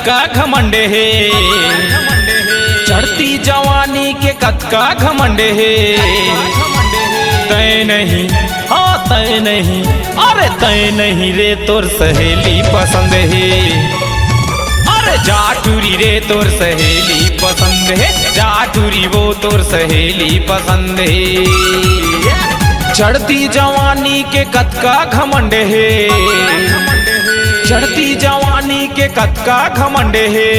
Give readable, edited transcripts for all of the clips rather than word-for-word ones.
कतका घमंड है, चढ़ती जवानी के कतका घमंड है। तय नहीं, हाँ तय नहीं, अरे तय नहीं रे तोर सहेली पसंद है। अरे जाटूरी रे तोर सहेली पसंद है, जाटूरी वो तोर सहेली पसंद है। चढ़ती जवानी के कतका घमंड है, चढ़ती जवानी के कतका घमंड है।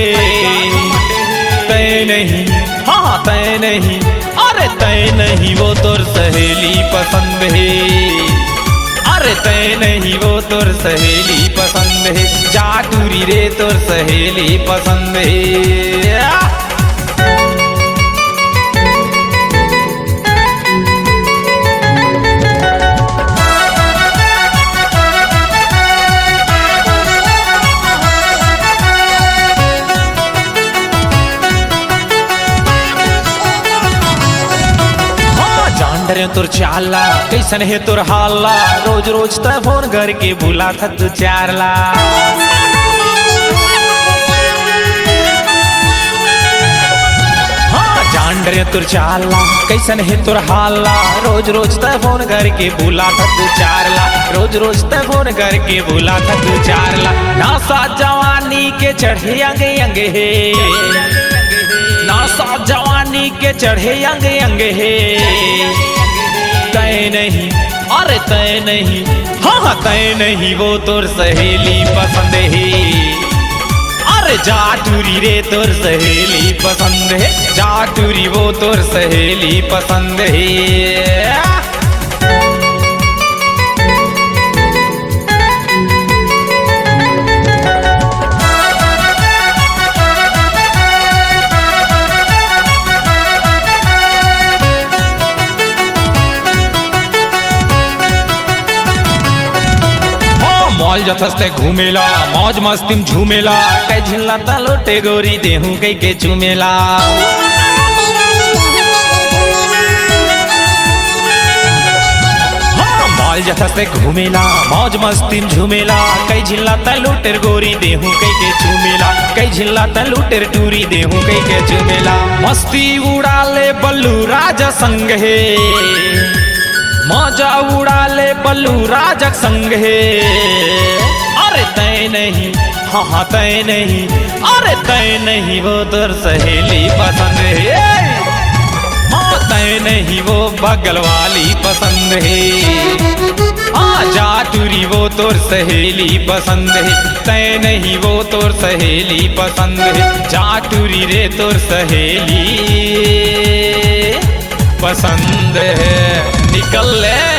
तय नहीं, हाँ तय नहीं, अरे तय नहीं वो तोर सहेली पसंद है। अरे तय नहीं वो तोर सहेली पसंद है, जाटूरी रे तोर सहेली पसंद है। तुर चाला कैसन है तुर हाला, रोज रोज त फोन करके बुला था तू चारला। हाँ जान रे तुर चाला कैसन है तुर हाला, रोज रोज त फोन करके बुला था तू चारला, रोज रोज त फोन करके बुला था तू चारला। नासा जवानी के चढ़े अंग अंग है, नासा जवानी के चढ़े अंग अंग है। तय नहीं, अरे तय नहीं, हाँ तय नहीं वो तोर सहेली पसंद है। अरे जाटूरी रे तोर सहेली पसंद है, जाटूरी वो तोर सहेली पसंद है। मॉल जथस्ते घूमेला, मौज मस्ती में झूमेला, कई झिल्ला तलोटे गोरी देहू कई के चूमेला। हाँ मॉल जथस्ते घूमेला, मौज मस्ती में झूमेला, कई झिल्ला तलोटे गोरी देहू कई के चूमेला, कई झिल्ला तलोटे टूरी देहू कई के चूमेला। मस्ती उड़ा ले बल्लू राजा संग है, मौजा उड़ा ले बल्लू राजक संग है। अरे तय नहीं, हाँ हाँ तय नहीं, अरे तय नहीं वो तोर सहेली पसंद है। हाँ तय नहीं वो बगल वाली पसंद है। हाँ जाटूरी वो तोर सहेली पसंद है, तय नहीं वो तोर सहेली पसंद है, जाटूरी रे तोर सहेली पसंद है। निकल ले।